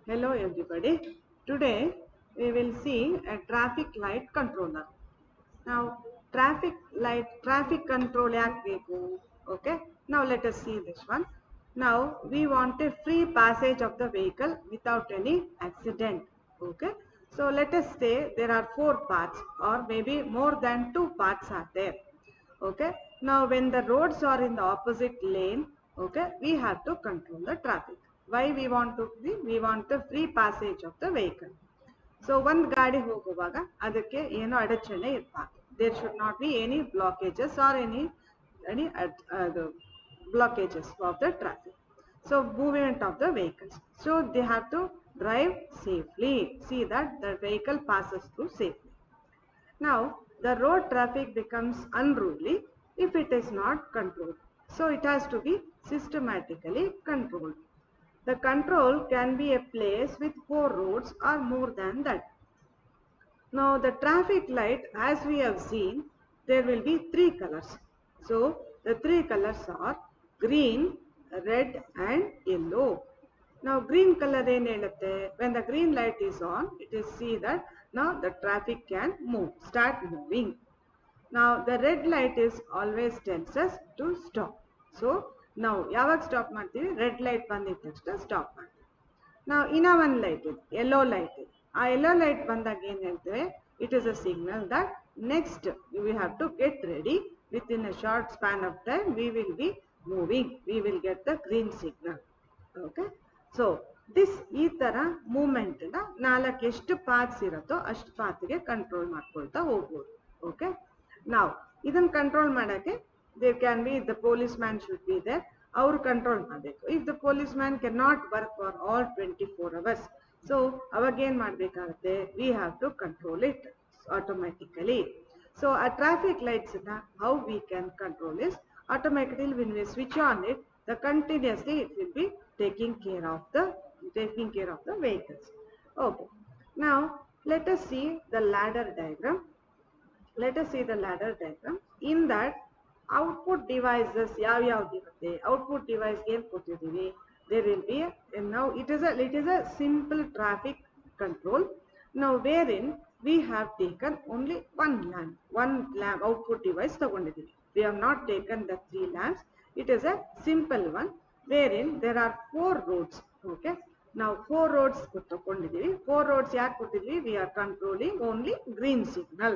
Hello everybody. Today we will see a traffic light controller. Now traffic control act ಬೇಕು. Okay. Now let us see this one. Now we want a free passage of the vehicle without any accident. Okay. So let us say there are 4 paths or maybe more than 2 paths are there. Okay. Now when the roads are in the opposite lane, okay, we have to control the traffic. Why we want the free passage of the vehicle. So one ಗಾಡಿ ಹೋಗುವಾಗ ಅದಕ್ಕೆ ಏನು ಅಡಚಣೆ ಇರಬಾರದು. There should not be any blockages or any blockages of the traffic. So movement of the vehicles. So they have to drive safely. See that the vehicle passes through safely. Now the road traffic becomes unruly if it is not controlled. So it has to be systematically controlled. The control can be a place with 4 roads or more than that. Now the traffic light, as we have seen, there will be 3 colors. So the 3 colors are green, red and yellow. Now green color when the green light is on, it is see that now the traffic can start moving. Now the red light is always tells us to stop. So now ಯಾವಾಗ stop ಮಾಡ್ತೀವಿ, red light ಬಂದಿದ ತಕ್ಷಣ stop ಮಾಡ್ತೀವಿ. ನಾವು ಇನ್ನೂ ಒಂದು light ಇದೆ, yellow light ಇದೆ. ಆ ಯೆಲ್ಲೋ ಲೈಟ್ ಬಂದಾಗ ಏನು ಹೇಳ್ತೇವೆ, it is a signal that next we have to get ready within a short span of time we will be moving, we will get the green signal. Okay. So ಈ ತರ movement ನ 4 ಎಷ್ಟು paths ಇರುತ್ತೋ ಅಷ್ಟು ಪಾತ್ಗೆ control ಮಾಡ್ಕೊಳ್ತಾ ಹೋಗ್ಬೋದು. Okay. ನಾವು ಇದನ್ನ ಕಂಟ್ರೋಲ್ ಮಾಡಕ್ಕೆ there can be the policeman should be there, ಅವರು ಕಂಟ್ರೋಲ್ ಮಾಡಬೇಕು. if the policeman cannot work for all 24 hours, so ಅವಾಗ ಏನು ಮಾಡಬೇಕಾಗುತ್ತೆ, we have to control it automatically. So a traffic lights how we can control is automatically when we switch on it, the continuously it will be taking care of the vehicles. Okay. Now let us see the ladder diagram. In that output devices yavyavadirutte, output device game kottiddivi, there will be now it is a simple traffic control. Now wherein we have taken only one lamp output device ತಗೊಂಡಿದ್ದೀವಿ. We have not taken the 3 lamps. It is a simple one wherein there are 4 roads. Okay. Now 4 roads ತಗೊಂಡಿದ್ದೀವಿ. 4 roads ಯಾಕೆ ಕೊಟ್ಟಿದ್ದೀವಿ, we are controlling only green signal.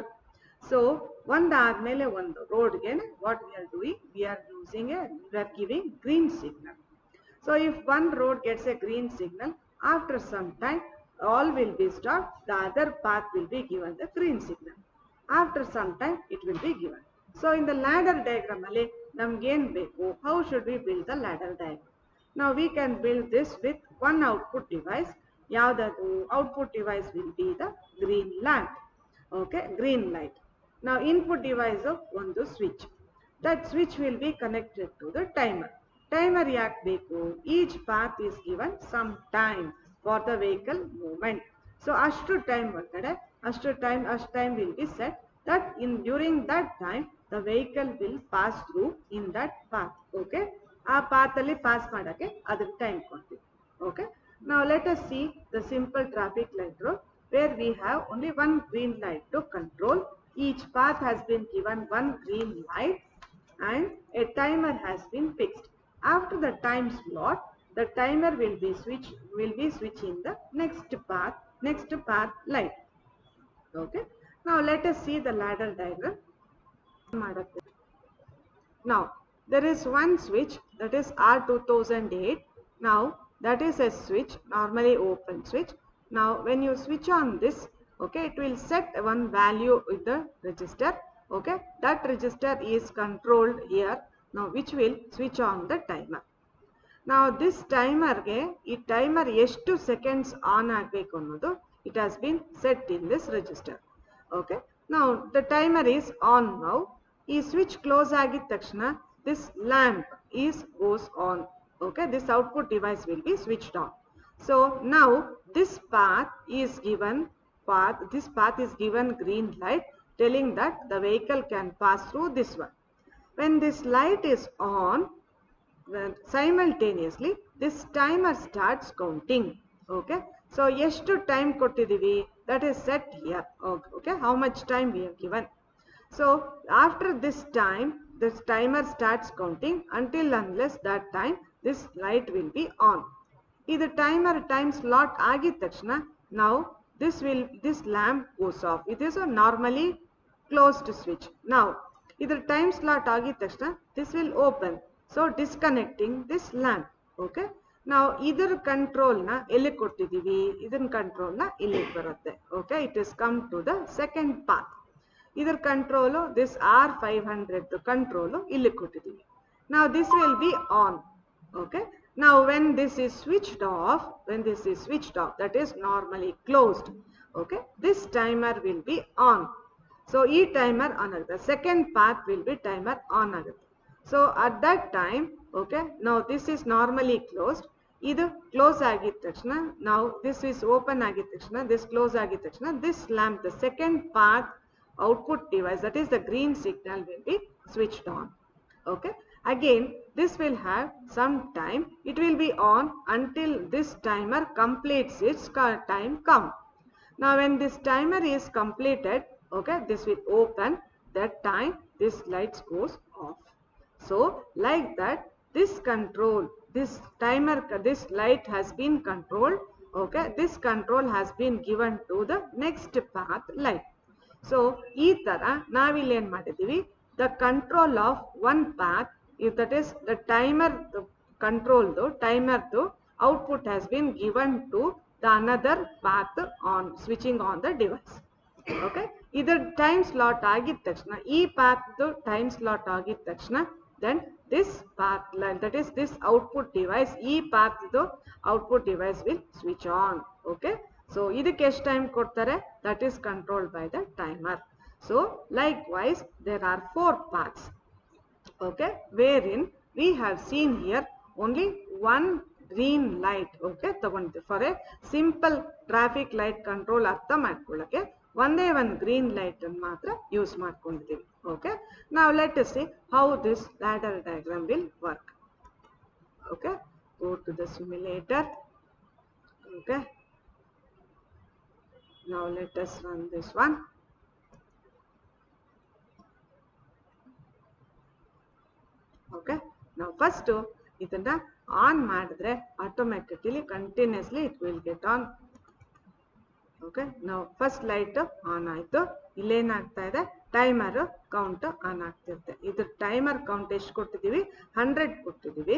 So ಒಂದಾದ್ಮೇಲೆ ಒಂದು ರೋಡ್ಗೆ what we are doing, we are giving green signal. So if one road gets a green signal, after some time all will be stopped, the other path will be given the green signal. After some time it will be given. So in the ladder diagram ಅಲ್ಲಿ ನಮ್ಗೆ ಏನು ಬೇಕು, how should we build the ladder diagram? Now we can build this with one output device. ಯಾವ್ದದು output device will be the green lamp. Okay, green light. Now input device of ಒಂದು switch. That switch will be connected to the timer. Timer ಯಾಕೆ ಬೇಕು, each path is given some time for the vehicle movement. So ಅಷ್ಟು time ಒಳಗಡೆ ಅಷ್ಟು time will be set that during that time the vehicle will pass through in that path. Okay. ಆ path ಅಲ್ಲಿ pass ಮಾಡಕ್ಕೆ ಅದಕ್ಕೆ time ಕೊಡ್ತೀವಿ. Okay. Now let us see the simple traffic light road where we have only one green light to control. Each path has been given one green light and a timer has been fixed. After the time slot, the timer will be switching the next path light. Okay. Now let us see the ladder diagram. Now there is one switch, that is R2008. Now that is a switch, normally open switch. Now when you switch on this, okay, it will set one value with the register. Okay, that register is controlled here. Now which will switch on the timer. Now this timer ಎಷ್ಟು seconds on ಆಗಬೇಕು ಅನ್ನೋದು it has been set in this register. Okay. Now the timer is on now. ಈ switch close ಆಗಿದ ತಕ್ಷಣ this lamp goes on. Okay, this output device will be switched on. So now this path is given green light, telling that the vehicle can pass through this one. When this light is on, simultaneously this timer starts counting. Okay, So ಎಷ್ಟು time ಕೊಟ್ಟಿದ್ದೀವಿ, that is set here. Okay, how much time we have given. So after this time, this timer starts counting until unless that time this light will be on. This timer time slot agid takshana, now this lamp goes off. It is a normally closed switch. Now either time slot agid takshana, this will open, so disconnecting this lamp. Okay, now either control na elli kottiddivi, idan control na illi barutte. Okay, it is come to the second path. Either control this R500 control illi kottiddivi. Now this will be on. Okay, now when this is switched off, that is normally closed. Okay, this timer will be on. So e timer on aguthe, second path will be timer on aguthe. So at that time, okay, now this is normally closed. Either close agid takshana, now this is open agid takshana, this close agid takshana, this lamp, the second path output device, that is the green signal, will be switched on. Okay, again this will have some time, it will be on until this timer completes its time count. Now when this timer is completed, okay, this will open, that time this light goes off. So like that, this control, this timer, this light has been controlled. Okay, this control has been given to the next path light. So ee tara naville en madidivi, the control of one path, if that is the timer, the control do timer do output has been given to the another path on switching on the device. Okay, either time slot agid takshana, ee path do time slot agid takshana, then this path line, that is this output device, ee path do output device will switch on. Okay, so idakke ಎಷ್ಟು time ಕೊಡ್ತಾರೆ, that is controlled by the timer. So likewise there are 4 paths. Okay, wherein we have seen here only one green light. Okay, for a simple traffic light control artha ಮಾಡ್ಕೊಳ್ಳಕ್ಕೆ ಒಂದೇ ಒಂದು green light ಅನ್ನು ಮಾತ್ರ use ಮಾಡ್ಕೊಂಡಿದ್ದೀವಿ. Okay, now let us see how this ladder diagram will work. Okay, go to the simulator. Okay, now let us run this one. Okay, now first ಇದನ್ನ on ಮಾಡಿದ್ರೆ automatically continuously it will get on. Okay, now first light on ಆಯ್ತು, ಇಲ್ಲೇನಾಗ್ತಾ ಇದೆ, timer count on ಆಗ್ತಿರುತ್ತೆ. ಇದ್ರ timer count ಎಷ್ಟು ಕೊಟ್ಟಿದ್ದೀವಿ, 100 ಕೊಟ್ಟಿದ್ದೀವಿ.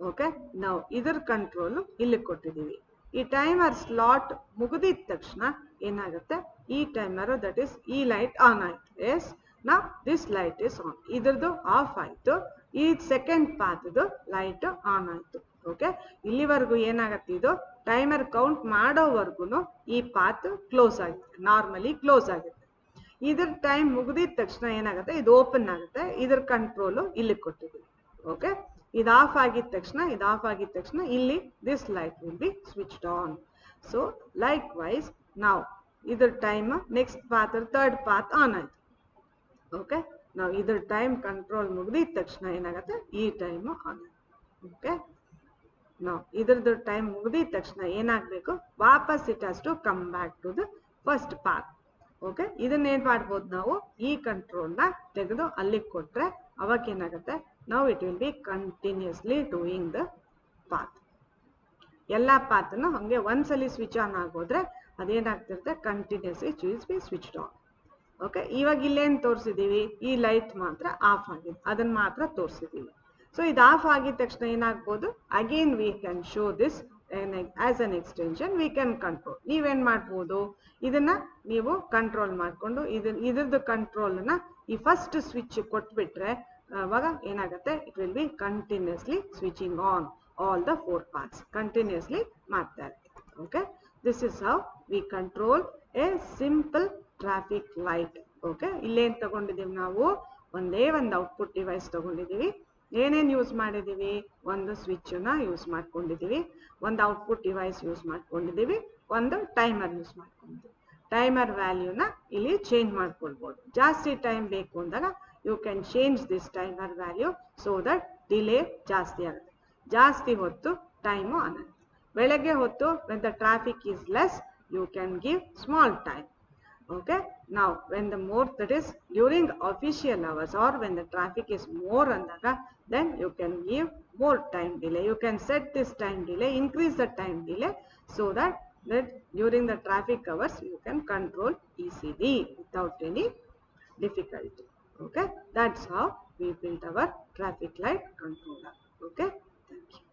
Okay, ನಾವು ಇದ್ರ ಕಂಟ್ರೋಲ್ ಇಲ್ಲಿ ಕೊಟ್ಟಿದ್ದೀವಿ. ಈ ಟೈಮರ್ ಸ್ಲಾಟ್ ಮುಗಿದಿದ ತಕ್ಷಣ ಏನಾಗುತ್ತೆ, ಈ ಟೈಮರ್ ದಟ್ ಇಸ್ ಈ ಲೈಟ್ ಆನ್ ಆಯ್ತು. ಎಸ್, ನಾ ದಿಸ್ ಲೈಟ್ ಇಸ್ ಆನ್, ಇದ್ರದ್ದು ಆಫ್ ಆಯ್ತು, ಈ ಸೆಕೆಂಡ್ ಪಾತ್ದು ಲೈಟ್ ಆನ್ ಆಯ್ತು. ಓಕೆ, ಇಲ್ಲಿವರೆಗೂ ಏನಾಗತ್ತೆ, ಇದು ಟೈಮರ್ ಕೌಂಟ್ ಮಾಡೋವರೆಗೂ ಈ ಪಾತ್ ಕ್ಲೋಸ್ ಆಗುತ್ತೆ, ನಾರ್ಮಲಿ ಕ್ಲೋಸ್ ಆಗುತ್ತೆ. ಇದ್ರ ಟೈಮ್ ಮುಗಿದಿದ ತಕ್ಷಣ ಏನಾಗುತ್ತೆ, ಇದು ಓಪನ್ ಆಗುತ್ತೆ, ಇದ್ರ ಕಂಟ್ರೋಲು ಇಲ್ಲಿ ಕೊಟ್ಟಿದ್ದೀವಿ. ಓಕೆ, ಇದು ಆಫ್ ಆಗಿದ ತಕ್ಷಣ ಇಲ್ಲಿ this light will be switched on. So likewise ನಾವು ಇದ್ರ time next path third path on ಆಯ್ತು. ಓಕೆ, ನಾವು ಇದ್ರ ಟೈಮ್ ಕಂಟ್ರೋಲ್ ಮುಗಿದಿದ ತಕ್ಷಣ ಏನಾಗುತ್ತೆ, ಈ ಟೈಮ್ ಆನ್. ಓಕೆ, ನಾವು ಇದ್ರದ್ದು ಟೈಮ್ ಮುಗಿದಿದ ತಕ್ಷಣ ಏನಾಗಬೇಕು, ವಾಪಸ್ it has to come back to the first path. Okay, ಇದನ್ನೇನು ಮಾಡ್ಬೋದು, ನಾವು ಈ ಕಂಟ್ರೋಲ್ನ ತೆಗೆದು ಅಲ್ಲಿಗೆ ಕೊಟ್ಟರೆ ಅವಾಗ ಏನಾಗುತ್ತೆ, ನಾವು it will be continuously doing the path. ಎಲ್ಲ ಪಾತನ್ನು ಹಾಗೆ ಒಂದ್ಸಲಿ ಸ್ವಿಚ್ ಆನ್ ಆಗೋದ್ರೆ ಅದೇನಾಗ್ತಿರುತ್ತೆ, continuously be switched on. Okay, ಇವಾಗ ಇಲ್ಲೇನು ತೋರಿಸಿದ್ದೀವಿ, ಈ ಲೈಟ್ ಮಾತ್ರ ಆಫ್ ಆಗಿದೆ, ಅದನ್ನು ಮಾತ್ರ ತೋರಿಸಿದ್ದೀವಿ. ಸೊ ಇದು ಆಫ್ ಆಗಿದ ತಕ್ಷಣ ಏನಾಗ್ಬೋದು, again we can show this as an extension, we can control. ನೀವೇನು ಮಾಡ್ಬೋದು, ಇದನ್ನ ನೀವು ಕಂಟ್ರೋಲ್ ಮಾಡಿಕೊಂಡು ಇದ್ರದ್ದು ಕಂಟ್ರೋಲ್ನ ಈ ಫಸ್ಟ್ ಸ್ವಿಚ್ ಕೊಟ್ಬಿಟ್ರೆ ಅವಾಗ ಏನಾಗುತ್ತೆ, it will be continuously switching on all the 4 parts, continuously ಮಾಡ್ತಾ ಇರುತ್ತೆ. Okay, this is how we control A simple traffic light. Okay, ಇಲ್ಲೇನು ತಗೊಂಡಿದ್ದೀವಿ ನಾವು, ಒಂದೇ ಒಂದು ಔಟ್ಪುಟ್ ಡಿವೈಸ್ ತಗೊಂಡಿದ್ದೀವಿ. ಏನೇನು ಯೂಸ್ ಮಾಡಿದ್ದೀವಿ, ಒಂದು ಸ್ವಿಚ್ಚನ್ನ ಯೂಸ್ ಮಾಡ್ಕೊಂಡಿದ್ದೀವಿ, ಒಂದು ಔಟ್ಪುಟ್ ಡಿವೈಸ್ ಯೂಸ್ ಮಾಡ್ಕೊಂಡಿದ್ದೀವಿ, ಒಂದು ಟೈಮರ್ ಯೂಸ್ ಮಾಡ್ಕೊಂಡಿದ್ದೀವಿ. ಟೈಮರ್ ವ್ಯಾಲ್ಯೂನ ಇಲ್ಲಿ ಚೇಂಜ್ ಮಾಡ್ಕೊಳ್ಬೋದು. ಜಾಸ್ತಿ ಟೈಮ್ ಬೇಕು ಅಂದಾಗ you can change this timer value so that delay ಜಾಸ್ತಿ ಆಗುತ್ತೆ, ಜಾಸ್ತಿ ಹೊತ್ತು ಟೈಮು ಆಗುತ್ತೆ. ಬೆಳಗ್ಗೆ ಹೊತ್ತು when the traffic is less, you can give small time. Okay, now when the more, that is during official hours or when the traffic is more andaga, then you can give more time delay. You can set this time delay, increase the time delay, so that during the traffic hours you can control easily without any difficulty. Okay, that's how we built our traffic light controller. Okay, thank you.